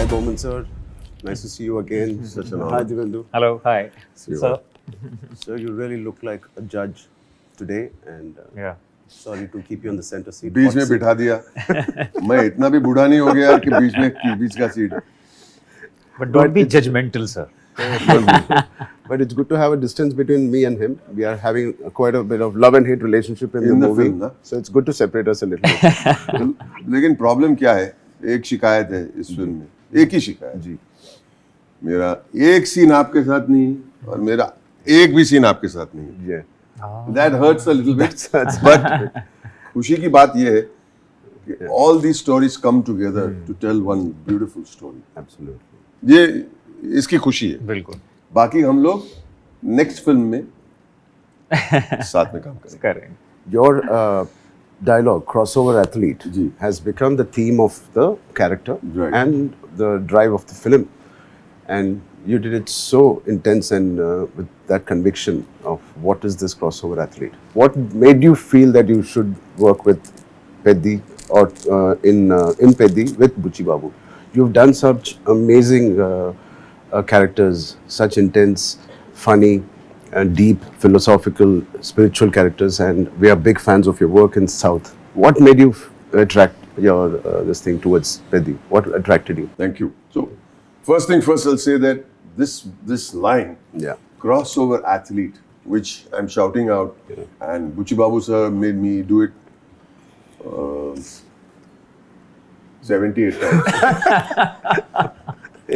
Hi, Bowman sir. Nice to see you again. Such an Hi, honor. Divendu. Hello, hi. See you. So, Sir, you really look like a judge today, and yeah. sorry to keep you on the center seat. Beach Hot में seat. बिठा दिया मैं इतना भी बूढ़ा नहीं हो गया कि बीच का seat But don't But be it's- judgmental, sir. But it's good to have a distance between me and him. We are having quite a bit of love and hate relationship in the In the movie. film, na? So it's good to separate us a little bit. लेकिन problem क्या है एक शिकायत है इस film में एक ही शिकायत जी. मेरा एक सीन आपके साथ नहीं और मेरा एक भी सीन आपके साथ नहीं Yeah. That hurts a little bit That's- but खुशी की बात यह है कि all the stories come together to tell one beautiful story Absolutely. ये इसकी खुशी है बिल्कुल बाकी हम लोग नेक्स्ट फिल्म में साथ में काम करेंगे करेंगे. Your dialogue, crossover athlete, Ji. has become the theme of the character Right. and the drive of the film. And you did it so intense and with that conviction of what is this crossover athlete. What made you feel that you should work with Peddi or in Peddi with Buchi Babu? You've done such amazing characters, such intense, funny, and deep, philosophical, spiritual characters, and we are big fans of your work in South. What made you attract your this thing towards Peddi? What attracted you? Thank you. So, first thing first, I'll say that this line, Yeah. crossover athlete, which I'm shouting out, and Buchi Babu sir made me do it 78 times.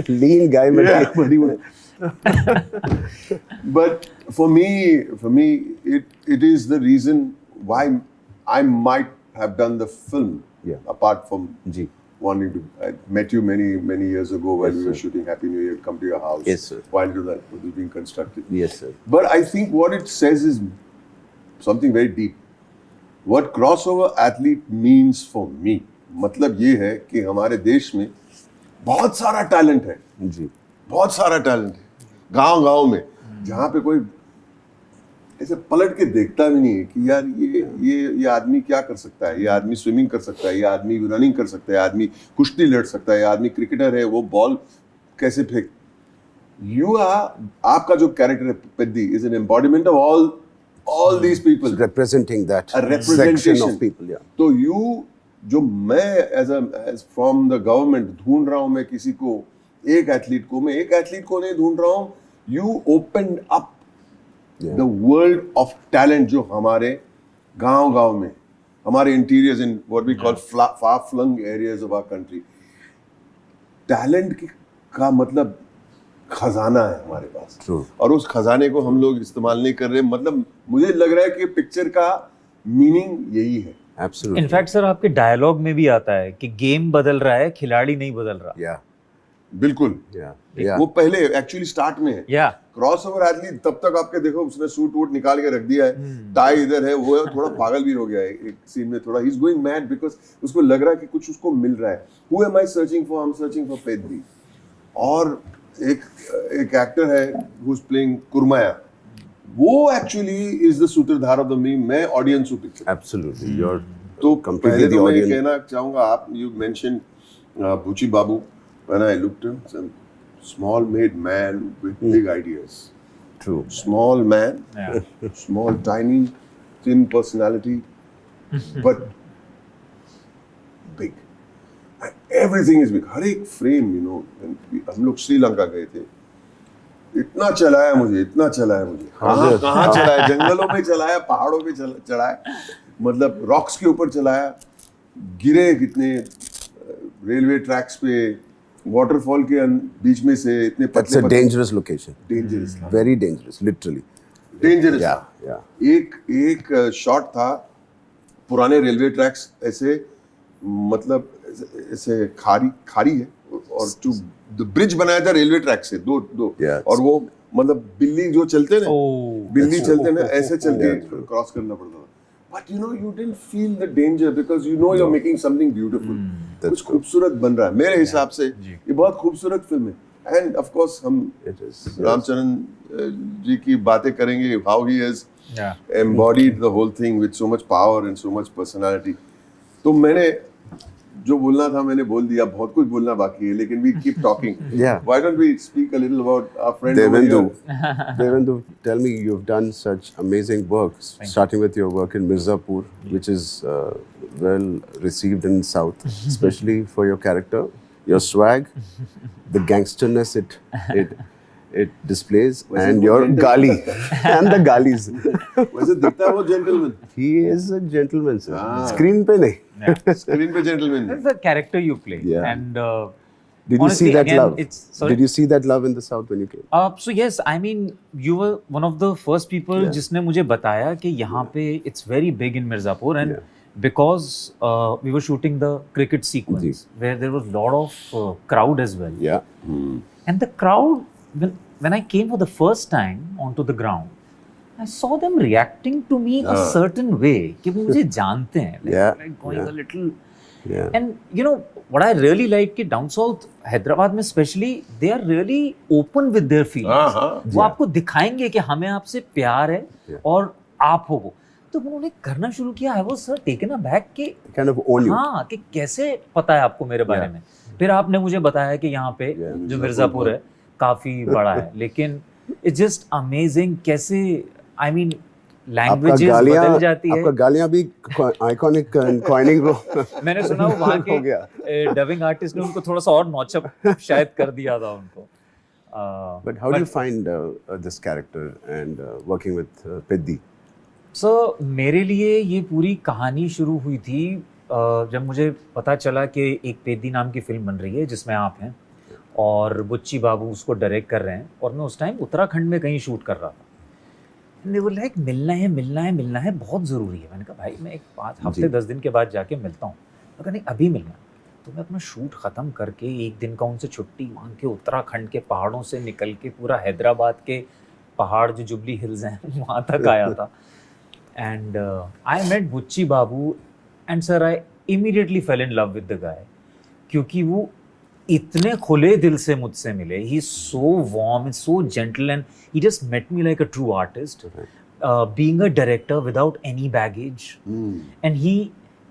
Lean guy, but Yeah, but he was. But for me, it is the reason why I might have done the film. Yeah. Apart from Ji. wanting to, I met you many years ago while Yes, we were sir. shooting Happy New Year. Come to your house. Yes, sir. While it was being constructed. Yes, sir. But I think what it says is something very deep. What crossover athlete means for me, मतलब ये है कि हमारे देश में बहुत सारा talent है, Ji. बहुत सारा टैलेंट है, गांव में, जहाँ पे कोई ऐसे पलट के देखता भी नहीं है कि यार ये आदमी क्या कर सकता है, ये आदमी स्विमिंग कर सकता है, ये आदमी रनिंग कर सकता है, आदमी कुश्ती लड़ सकता है, ये आदमी क्रिकेटर है, वो बॉल कैसे फेंक. आपका जो कैरेक्टर है Peddi is an embodiment of all these people. So representing that A representation. section of people, yeah. तो जो मैं as from the government ढूंढ रहा हूँ मैं किसी को एक एथलीट को नहीं ढूंढ रहा हूँ. You opened up Yeah. the world of talent जो हमारे गांव में हमारे interiors in what we call far flung areas of our country. Talent का मतलब खजाना है हमारे पास. True. और उस खजाने को हम लोग इस्तेमाल नहीं कर रहे. मतलब मुझे लग रहा है कि पिक्चर का मीनिंग यही है. Absolutely. इनफैक्ट सर आपके डायलॉग में भी आता है कि गेम बदल रहा है, खिलाड़ी नहीं बदल रहा. Yeah. बिल्कुल. Yeah. Yeah. वो पहले एक्चुअली स्टार्ट में है. या क्रॉस ओवर एथलीट तब तक आपके देखो उसने सूट वूट निकाल के रख दिया है, टाई इधर है, वो है, थोड़ा पागल भी हो गया है एक सीन में, थोड़ा he is going mad because उसको लग रहा है कि कुछ उसको मिल रहा है. Who am I searching for? I am searching for Peddi. और एक एक्टर है हु इज प्लेइंग कुरमाया, वो एक्चुअली इज द सूत्रधार ऑफ द मीम. मैं ऑडियंस हूं पिक्चर. Absolutely. You're तो completely पहले the तो मैं ये audience. कहना चाहूंगा, आप you mention Buchi Babu, when I looked him, some small made man with big ideas. True. Small man, या small, tiny, thin personality, but big. And everything is big. हर एक frame, you know. हम लोग श्रीलंका गए थे. इतना चलाया मुझे. कहाँ चलाया? जंगलों में चलाया, पहाड़ों पे चढ़ाया, मतलब रॉक्स के ऊपर चलाया, गिरे कितने रेलवे ट्रैक्स पे, वाटरफॉल के बीच में से इतने That's a dangerous location. Dangerous था. Very dangerous, literally. Dangerous Yeah. था. Yeah. एक शॉट था, पुराने रेलवे ट्रैक्स ऐसे, मतलब ऐसे खारी है और द ब्रिज बनाया था रेलवे ट्रैक से दो Yeah. और वो मतलब बिल्ली जो चलते ना, Oh, बिल्ली चलते ना, ऐसे चलते Yeah. क्रॉस करना पड़ता था. But you know, you didn't feel the danger because you know you're making something beautiful. कुछ खूबसूरत बन रहा है. मेरे हिसाब से ये बहुत खूबसूरत फिल्म है. And of course हम It is. रामचरण जी की बातें करेंगे, how he has या embodied the whole thing with so much power and so much personality. तो मैंने जो बोलना था मैंने बोल दिया, बहुत कुछ बोलना बाकी है, लेकिन we keep talking. Yeah. Why don't we speak a little about our friend over Devendu, here? Devendu, tell me, you've done such amazing work, starting with your work in Mirzapur, which is well received in South, especially for your character, your swag, the gangsterness it displays, वैसे and वो your gentleman gali लगता and the galis. वैसे दिखता है वो gentleman. He is a gentleman, sir. Ah. Screen पे नहीं. Screen पे gentleman. That's the character you play. Yeah. And Did you honestly, see that again, love? sorry? Did you see that love in the South when you came? So yes, I mean, you were one of the first people Yeah. जिसने मुझे बताया कि यहाँ पे it's very big in Mirzapur, and because we were shooting the cricket sequence where there was a lot of crowd as well. Yeah. And the crowd, when I came for the first time onto the ground, I saw them reacting to me a certain way कि वो मुझे जानते हैं, like going a little. Yeah. And you know what I really like कि down south Hyderabad में especially they are really open with their feelings. वो आपको दिखाएंगे कि हमें आपसे प्यार है और आप हो वो. तो उन्होंने करना शुरू किया. I was taken aback कि Kind of own you. हाँ कि कैसे पता है आपको मेरे बारे में. फिर आपने मुझे बताया कि यहाँ पे जो मिर्जापुर है काफी बड़ा है, लेकिन it's just amazing कैसे I mean लैंग्वेजेस बदल जाती है. आपका गालियां भी आइकॉनिक कॉइनिंग को मैंने सुना वो वहाँ हो गया. के डबिंग आर्टिस्ट ने उनको थोड़ा सा और नौचप शायद कर दिया था उनको. But how do you find this character and working with Peddi? सो मेरे लिए ये पूरी कहानी शुरू हुई थी जब मुझे पता चला कि एक पेद्दी नाम की फिल्म बन रही है जिसमें आप हैं और बुच्ची बाबू उसको डायरेक्ट कर रहे हैं, और मैं उस टाइम उत्तराखंड में कहीं शूट कर रहा था. They were like, मिलना है, बहुत ज़रूरी है. मैंने कहा भाई मैं एक 5 हफ्ते 10 दिन के बाद जाके मिलता हूँ. मैं कहा नहीं अभी मिलना है. तो मैं अपना शूट ख़त्म करके एक दिन का उनसे छुट्टी मांग के उत्तराखंड के पहाड़ों से निकल के पूरा हैदराबाद के पहाड़ जो जुबली हिल्स हैं वहाँ तक आया था. And I met Buchi Babu and sir I immediately fell in love with the guy, क्योंकि वो इतने खुले दिल से मुझसे मिले. He is so warm and so gentle and he just met me like a true artist, being a director without any baggage.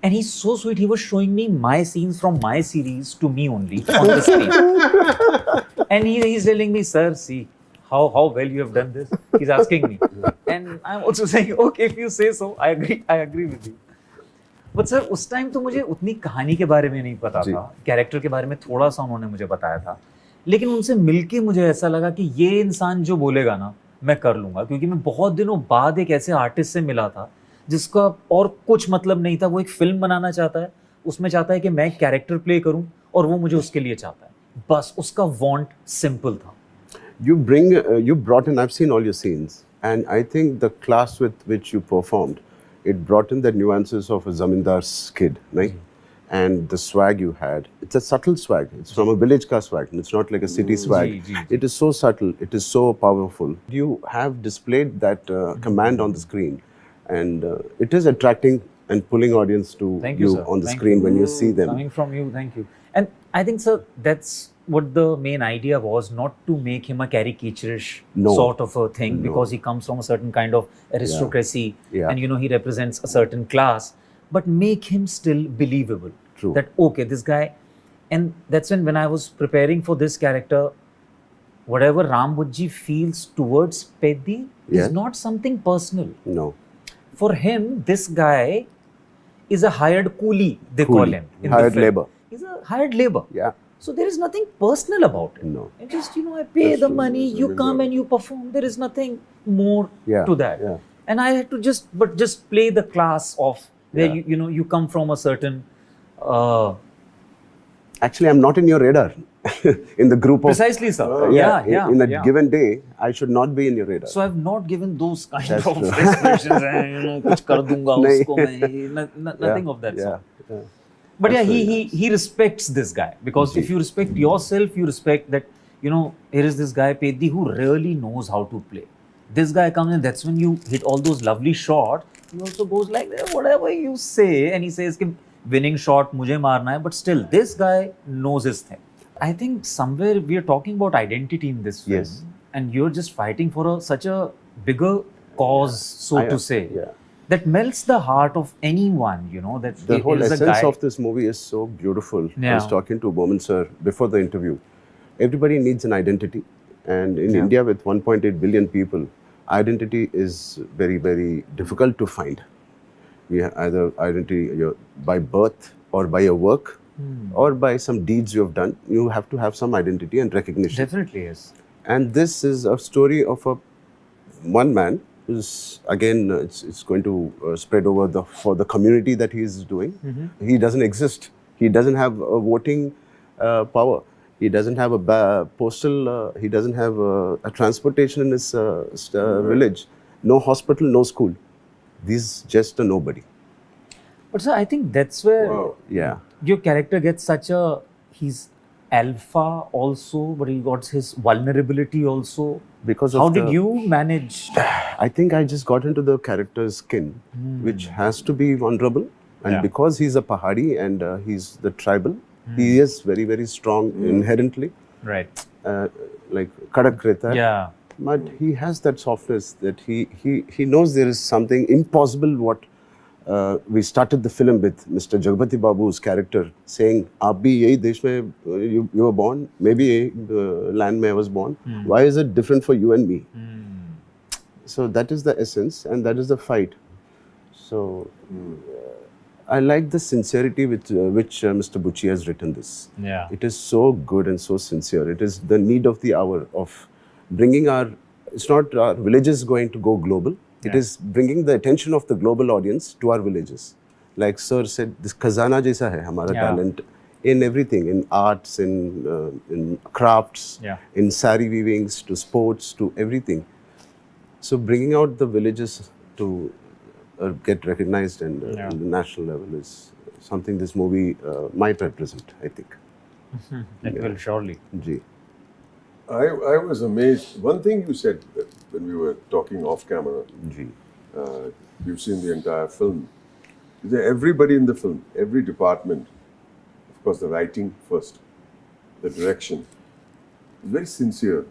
And he's so sweet. He was showing me my scenes from my series to me only on the screen. And he's telling me, sir, see how well you have done this. He's asking me. And I'm also saying, okay, if you say so, I agree with you. But sir, उस time तो मुझे उतनी कहानी के बारे में नहीं पता था. कैरेक्टर के बारे में थोड़ा सा उन्होंने मुझे बताया था. लेकिन उनसे मिलके मुझे ऐसा लगा कि ये इंसान जो बोलेगा ना मैं कर लूँगा, क्योंकि मैं बहुत दिनों बाद एक ऐसे आर्टिस्ट से मिला था जिसका और कुछ मतलब नहीं था. वो एक फिल्म बनाना चाहता है, उसमें चाहता है कि मैं एक कैरेक्टर प्ले करूं और वो मुझे उसके लिए चाहता है. बस उसका वांट सिंपल था. You brought in, I've seen all your scenes, and I think the class with which you performed, it brought in the nuances of a zamindar's kid, right? And the swag you had, it's a subtle swag. It's from a village ka swag. It's not like a city swag. It is so subtle. It is so powerful. You have displayed that command on the screen. And it is attracting and pulling audience to you on the screen when you see them. Coming from you, thank you. And I think, sir, that's what the main idea was, not to make him a caricaturish sort of a thing, because he comes from a certain kind of aristocracy and, you know, he represents a certain class, but make him still believable. True. That, okay, this guy, and that's when I was preparing for this character, whatever Ram Bujji feels towards Peddi is not something personal. No. For him, this guy is a hired coolie, they call him. In hired the film. labor. He's a hired labor. Yeah. So there is nothing personal about it. No. It's just, you know, I pay the money, you come and you perform. There is nothing more to that. Yeah. And I had to just play the class of where you know you come from a certain. Actually, I'm not in your radar. In the group of Precisely, sir. In a given day, I should not be in your radar. So I've not given those kind of expressions. You know, कुछ कर दूंगा उसको मैं. Nothing of that sort. But yeah, he respects this guy, because if you respect yourself, you respect that, you know, here is this guy Peddi who really knows how to play. This guy comes and that's when you hit all those lovely shots. He also goes like, whatever you say, and he says कि winning shot मुझे मारना है, but still this guy knows his thing. I think somewhere we are talking about identity in this film, and you're just fighting for such a bigger cause, so to say. Yeah. that melts the heart of anyone, you know, that The it whole is a essence guy. of this movie is so beautiful. I Yeah. was talking to Bowman sir before the interview. Everybody needs an identity, and in Yeah. India with 1.8 billion people, identity is very, very difficult to find. We have either identity by birth or by your work or by some deeds you have done. You have to have some identity and recognition. Definitely, yes. And this is a story of one man who's again it's going to spread over for the community that he is doing. He doesn't exist. He doesn't have a voting power. He doesn't have a postal. He doesn't have a transportation in his village. No hospital, no school. He's just a nobody. But sir, I think that's where Wow. Yeah. your character gets such a, he's alpha also, but he got his vulnerability also. Because of How did the- you manage? I think I just got into the character's skin, which has to be vulnerable. And Yeah. because he's a Pahadi and he's the tribal, he is very, very strong inherently, Right. like Kadak Rehta hai. Yeah. But he has that softness that he knows there is something impossible. What we started the film with Mr. Jagpati Babu's character saying, "Aap bhi yahi desh mein you were born, maybe yahi land mein I was born. Why is it different for you and me?" So that is the essence, and that is the fight. So I like the sincerity with which Mr. Bucci has written this. Yeah. It is so good and so sincere. It is the need of the hour of bringing our. It's not our villages going to go global. It Yeah. is bringing the attention of the global audience to our villages. Like Sir said, this khazana jaisa hai hamara Yeah. talent in everything, in arts, in crafts, Yeah. in sari weavings, to sports, to everything. So bringing out the villages to get recognized and Yeah. on the national level is something this movie might represent, I think. It will surely. Ji. I was amazed. One thing you said when we were talking off camera, Ji. you've seen the entire film. Is that everybody in the film, every department, of course, the writing first, the direction, is very sincere.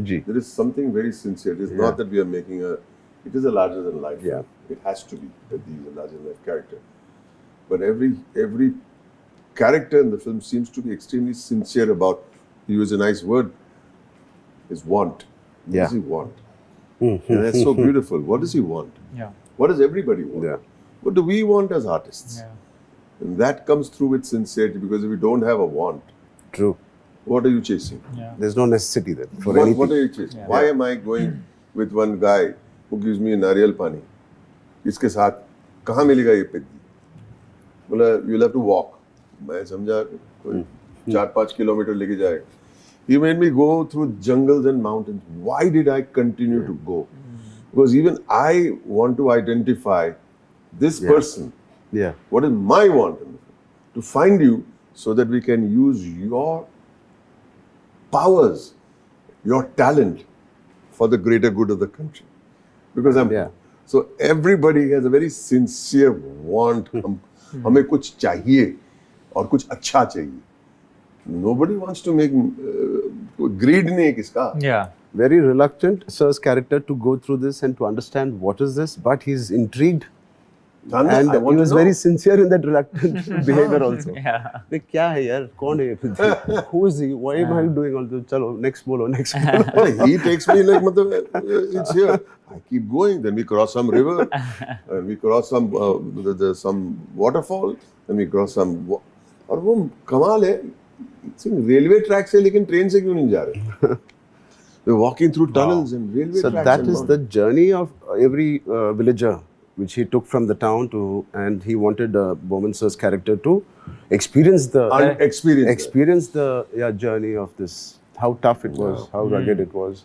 Ji. There is something very sincere. It is Yeah. not that we are making it is a larger than life. Yeah. It has to be that he is a larger than life character. But every character in the film seems to be extremely sincere about, to use a nice word, his want. What Yeah. does he want? And that's so beautiful. What does he want? Yeah. What does everybody want? Yeah. What do we want as artists? Yeah. And that comes through with sincerity, because if you don't have a want, True. what are you chasing? Yeah. There's no necessity there for What anything. are you chasing? Yeah. Why am I going with one guy who gives me नारियल पानी? इसके साथ कहाँ मिलेगा ये पिद्दी? बोला you'll have to walk. मैं समझा कोई 4-5 किलोमीटर लेके जाएगा. He made me go through jungles and mountains. Why did I continue to go? Because even I want to identify this Yeah. person. Yeah. What is my want in the film? To find you so that we can use your powers, your talent for the greater good of the country. Because Yeah. so everybody has a very sincere want. हमें कुछ चाहिए और कुछ अच्छा चाहिए. Nobody wants to make greed नहीं है किसका. Yeah. Very reluctant, Sir's character, to go through this and to understand what is this, but he's intrigued. And I he want was to know. very sincere in that reluctant behavior also. Yeah. Like, क्या है यार? कौन है ये? Who is he? Why am I doing all this? चलो, next bolo, next bolo. Well, he takes me like मतलब it's here. I keep going. Then we cross some river, and we cross some some waterfall, then we cross some. और वो कमाल है. Railway track से लेकिन train से क्यों नहीं जा रहे? We're walking through tunnels and railway So tracks. that and is all. the journey of every villager, which he took from the town to, and he wanted Bowman Sir's character to experience the Experience that. journey of this, how tough it was, how rugged it was,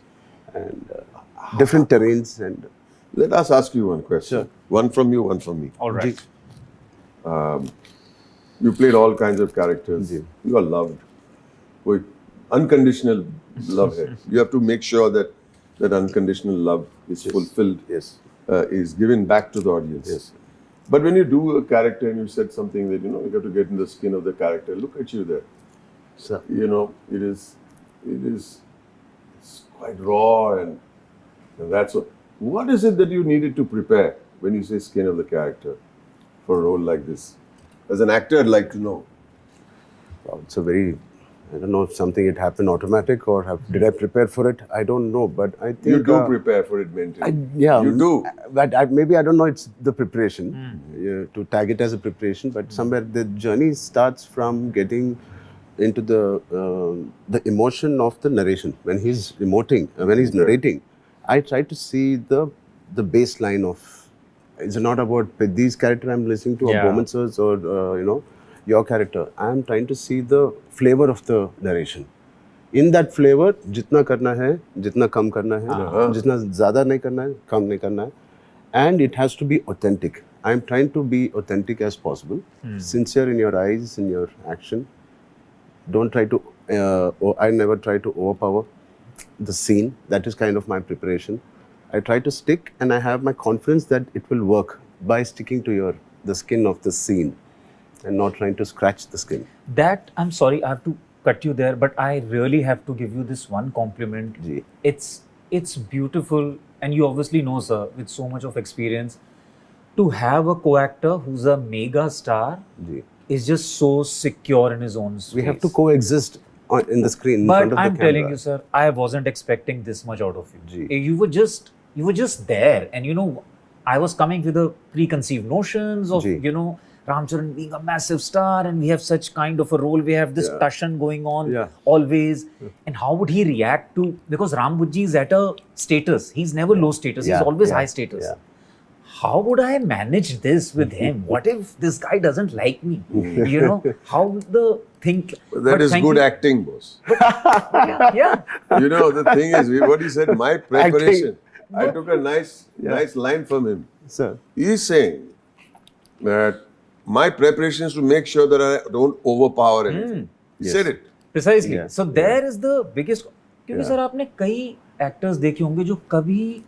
and different terrains and. Let us ask you one question. Sure. One from you, one from me. All right. You played all kinds of characters. Ji. You are loved. कोई unconditional love है. You have to make sure that that unconditional love is fulfilled, Yes. is given back to the audience. Yes. But when you do a character and you said something that, you have to get in the skin of the character, look at you there. So, It is it's quite raw and that's what is it that you needed to prepare when you say skin of the character for a role like this? As an actor, I'd like to know. Well, it's a very, I don't know if something it happened automatic or did I prepare for it? I don't know, but I think You do prepare for it mentally. yeah, You do. But maybe I don't know. It's the preparation to tag it as a preparation, but somewhere the journey starts from getting into the emotion of the narration when he's emoting, when he's narrating. I try to see the baseline of. It's not about Peddi's character I'm listening to, or Yeah. Bowman sir's, or your character. I'm trying to see the flavor of the narration. In that flavor, जितना करना है, जितना कम करना है, जितना ज़्यादा नहीं करना है, कम नहीं करना है, and it has to be authentic. I'm trying to be authentic as possible, sincere in your eyes, in your action. Don't try to. I never try to overpower the scene. That is kind of my preparation. I try to stick, and I have my confidence that it will work by sticking to the skin of the scene, and not trying to scratch the skin. That, I'm sorry, I have to cut you there, but I really have to give you this one compliment. Ji. It's beautiful, and you obviously know, sir, with so much of experience, to have a co-actor who's a mega star Ji. is just so secure in his own space. We have to coexist in the screen in But front of I'm the camera. telling you, sir, I wasn't expecting this much out of you. Ji. You were just there, and I was coming with the preconceived notions of Ji. Ramcharan being a massive star, and we have such kind of a role. We have this Tashan going on Yeah. always, and how would he react to, because Ram Bujji is at a status. He's never low status. Yeah. He's always Yeah. high status. Yeah. How would I manage this with him? What if this guy doesn't like me? How the thing. But that is thank good you. acting, boss. Yeah. The thing is, what he said, my preparation. I took a nice line from him. Sir. He's saying that my preparation is to make sure that I don't overpower anything. He said it. Precisely. Yeah. So there is the biggest. क्योंकि Yeah. Sir आपने कई actors देखे होंगे जो कभी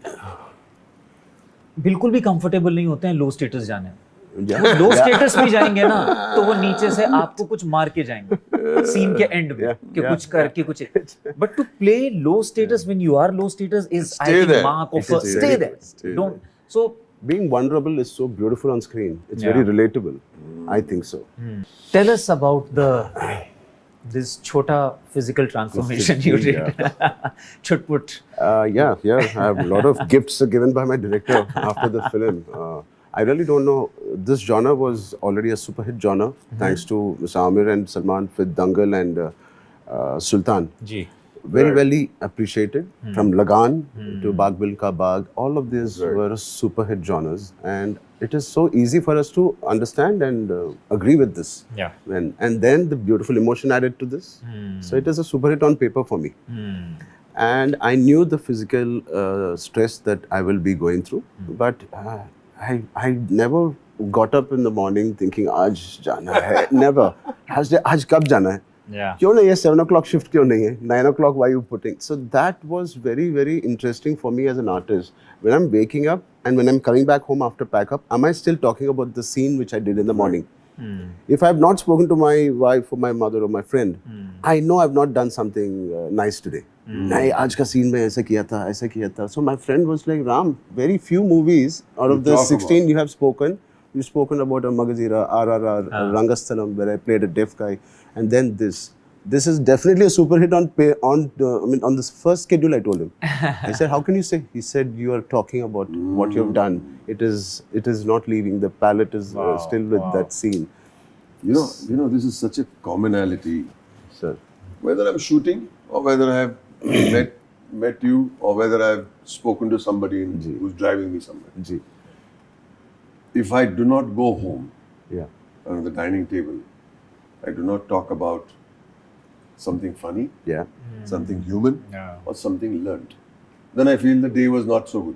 बिल्कुल भी comfortable नहीं होते हैं लो स्टेटस जाने में. Yeah. लो स्टेटस में जाएंगे ना तो वो नीचे से आपको कुछ मार के जाएंगे सीन के एंड में कि कुछ करके कुछ. But to play low status when you are low status is I Stay think there. Mark of It is stay very there. Stay don't. So Being vulnerable is so beautiful on screen. It's very Yeah. relatable. I think so. Tell us about this chota physical transformation you did. Chutput. Yeah. I have a lot of gifts given by my director after the film. I really don't know. This genre was already a super hit genre, thanks to Mr. Amir and Salman with Dangal and Sultan. जी. Very Right. well appreciated. From Lagan to Baag Milka Baag, all of these Right. were super hit genres, and it is so easy for us to understand and agree with this. Yeah. And then the beautiful emotion added to this. So it is a super hit on paper for me. And I knew the physical stress that I will be going through, but I never got up in the morning thinking आज जाना है. Never. आज कब जाना है? Yeah. क्यों नहीं है 7 o'clock shift क्यों नहीं है 9 o'clock why you putting. So that was very, very interesting for me as an artist. When I'm waking up and when I'm coming back home after pack up, am I still talking about the scene which I did in the morning? If I have not spoken to my wife or my mother or my friend, I know I've not done something nice today. नहीं आज का scene में ऐसा किया था. So my friend was like, Ram, very few movies out of the talk 16 you have spoken. You've spoken about a Magazira, RRR, Rangasthalam, where I played a deaf guy, and then this. This is definitely a super hit on this first schedule. I told him. I said, "How can you say?" He said, "You are talking about what you have done. It is not leaving. The palette is still with that scene." This is such a commonality. Sir, Whether I'm shooting or whether I have met you or whether I've spoken to somebody who's driving me somewhere. Ji, If I do not go home yeah, around the dining table, I do not talk about something funny, yeah, something human, Yeah. or something learned. Then I feel the day was not so good.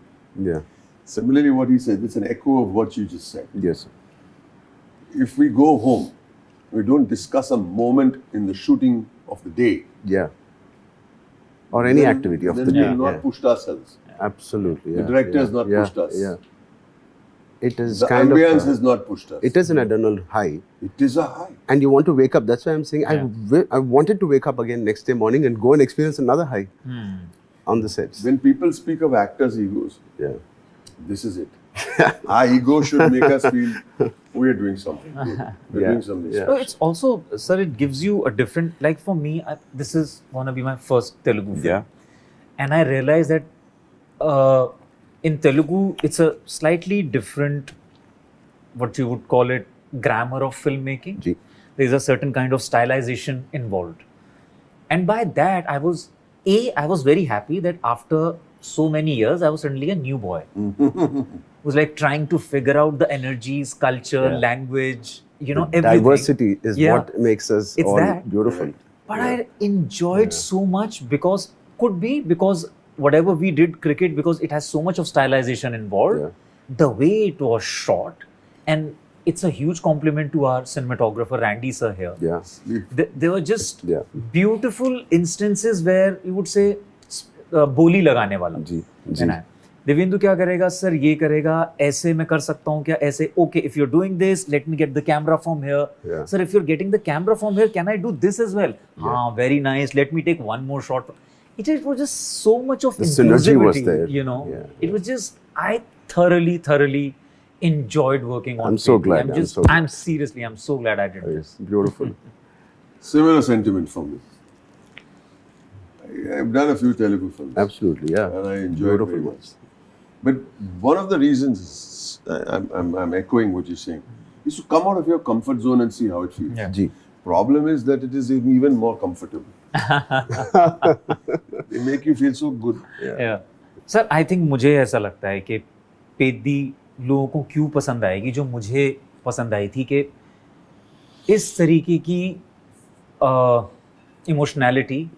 yeah, Similarly, what he said, it's an echo of what you just said. yes, sir. If we go home, we don't discuss a moment in the shooting of the day. Yeah, or any then- activity of then the day. we've not Yeah. pushed ourselves. Absolutely. The Yeah, director has yeah, not yeah, pushed us. Yeah, it is The kind ambience of. has not pushed us. It is an adrenaline high. It is a high. And you want to wake up. That's why I'm saying I wanted to wake up again next day morning and go and experience another high on the sets. When people speak of actors' egos, Yeah, this is it. Our ego should make us feel we are doing something good. We're Yeah. doing something Yeah. No, special. it's also, sir, it gives you a different, like for me, this is gonna be my first Telugu film. Yeah. And I realized that in Telugu, it's a slightly different, what you would call it, grammar of filmmaking. Ji. There's a certain kind of stylization involved. And by that, I was very happy that after so many years, I was suddenly a new boy. Was like trying to figure out the energies, culture, Yeah. language, everything. Diversity is Yeah. what makes us It's all that. beautiful. But I enjoyed so much because whatever we did cricket, because it has so much of stylization involved, Yeah. the way it was shot, and it's a huge compliment to our cinematographer Randy sir here. Yeah. There were just Yeah. beautiful instances where you would say बोली लगाने वाला जी, जी. है ना? देवेंदु क्या करेगा sir, ये करेगा, ऐसे मैं कर सकता हूँ क्या, ऐसे, okay, if you are doing this let me get the camera from here, Yeah. Sir if you are getting the camera from here can I do this as well, हाँ, very nice, let me take one more shot. It was just so much of The synergy was inclusivity, there. Yeah. It was just, I thoroughly enjoyed working on I'm so Peti. glad, I'm so glad. I'm so glad I did this. It's beautiful. Similar sentiment from me. I've done a few Telugu films. Absolutely, yeah. And I enjoy it very much. But one of the reasons I'm echoing what you're saying is to come out of your comfort zone and see how it feels. Yeah. Ji. Problem is that it is even more comfortable. They make you feel so good. Sir I think मुझे ऐसा लगता है कि पेदी लोगों को क्यों पसंद आएगी, जो मुझे पसंद आई थी, कि इस तरीके की इमोशनैलिटी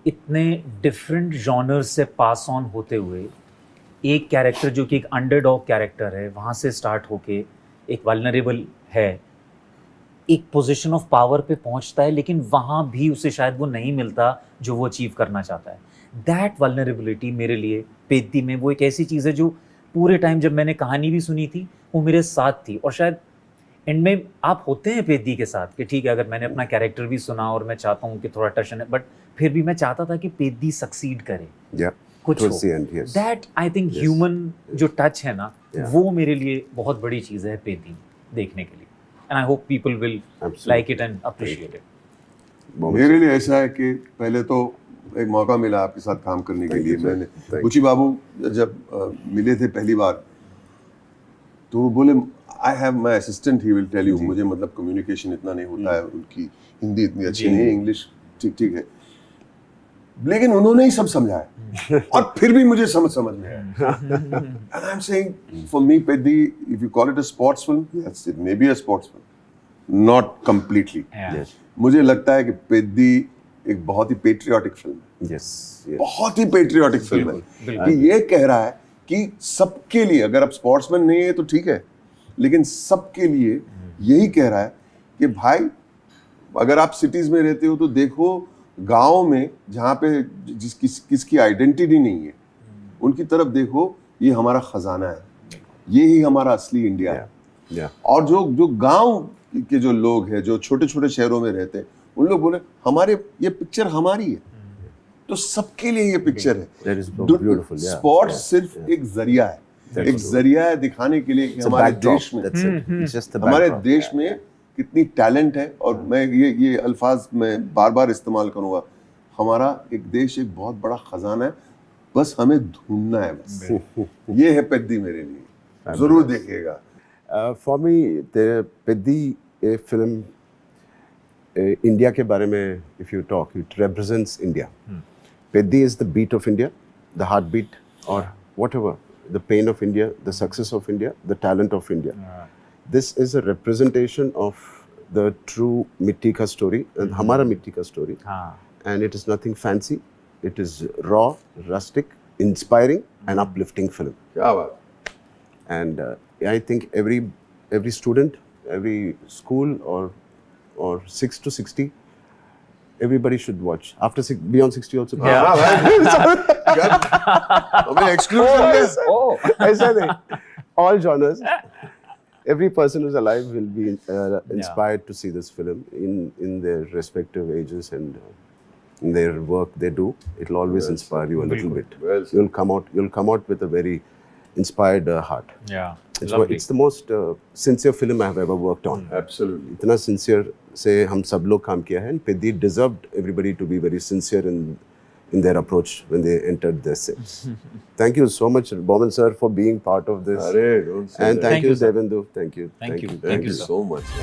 इतने डिफरेंट जॉनर्स से पास ऑन होते हुए, एक कैरेक्टर जो कि एक अंडरडॉग कैरेक्टर है, वहाँ से स्टार्ट होके एक वल्नरेबल है, एक पोजीशन ऑफ पावर पे पहुंचता है, लेकिन वहाँ भी उसे शायद वो नहीं मिलता जो वो अचीव करना चाहता है. दैट वल्नरेबिलिटी मेरे लिए पेद्दी में वो एक ऐसी चीज़ है जो पूरे टाइम जब मैंने कहानी भी सुनी थी वो मेरे साथ थी. और शायद एंड में आप होते हैं पेद्दी के साथ कि ठीक है, अगर मैंने अपना कैरेक्टर भी सुना और मैं चाहता हूँ कि थोड़ा टशन है, बट फिर भी मैं चाहता था कि पेद्दी सक्सीड करे, Yeah. कुछ Towards the end, yes. That I think Yes. Human जो टच है ना, Yeah. वो मेरे लिए बहुत बड़ी चीज़ है पेद्दी देखने के लिए. And I hope people will Absolutely. Like it and appreciate it. मेरे लिए ऐसा है कि पहले तो एक मौका मिला आपके साथ काम करने के Thank लिए. you, sir. मैंने Thank बुची बाबू जब मिले थे पहली बार, तो वो बोले I have my assistant, he will tell you. मुझे मतलब कम्युनिकेशन इतना नहीं होता है, उनकी हिंदी इतनी अच्छी नहीं है, इंग्लिश ठीक ठीक है, लेकिन उन्होंने ही सब समझाया और फिर भी मुझे समझ में आया. And I am saying for me Peddi, if you call it a sports film, yes it may be a sports film, not completely. Yes. मुझे लगता है कि पेद्दी एक बहुत ही पेट्रियाटिक फिल्म है, Yes. Yes. बहुत ही पेट्रियाटिक फिल्म है कि ये कह रहा है कि सबके लिए, अगर आप स्पोर्ट्समैन नहीं है तो ठीक है, लेकिन सबके लिए यही कह रहा है कि भाई अगर आप सिटीज में रहते हो तो देखो गांव में जहाँ पे किसकी आइडेंटिटी नहीं है, उनकी तरफ देखो, ये हमारा खजाना है, ये ही हमारा असली इंडिया है. Yeah. और जो गांव के जो लोग हैं, जो छोटे छोटे शहरों में रहते हैं, उन लोग बोले हमारे ये पिक्चर हमारी है, तो सबके लिए ये पिक्चर है. That is beautiful. Yeah. Sports Yeah. सिर्फ एक जरिया है, That's एक true. जरिया है दिखाने के लिए कि It's a हमारे backdrop. देश में, That's it. It's just the हमारे backdrop. देश में कितनी टैलेंट है. और मैं ये अल्फाज मैं बार बार इस्तेमाल करूंगा, हमारा एक देश एक बहुत बड़ा खजाना है, बस हमें ढूंढना है. बस ये है पेद्दी मेरे लिए, जरूर देखिएगा. For me, the Peddi film, India के बारे में, if you talk, it represents India. Peddi is the beat of India, the heartbeat, or whatever, the pain of India, the success of India, the talent of India. This is a representation of the true मिट्टी का story, and हमारा मिट्टी का story. And it is nothing fancy. It is raw, rustic, inspiring, and uplifting film. क्या बात. And I think every student, every school, or 6 to 60, everybody should watch. After beyond 60 also. हमें exclusive Oh. ऐसा नहीं. All genres. Every person who's alive will be inspired to see this film in their respective ages and in their work they do. It will always inspire you a little bit. Well said. You'll come out with a very inspired heart. Yeah, It's the most sincere film I have ever worked on. Absolutely. इतना sincere से हम सब लोग काम किया है. And Peddi deserved everybody to be very sincere in their approach when they entered the set. Thank you so much, Boman sir, for being part of this. Arey, don't say And that. thank you, sir. Devendu. Thank you. Thank you. Thank you so much.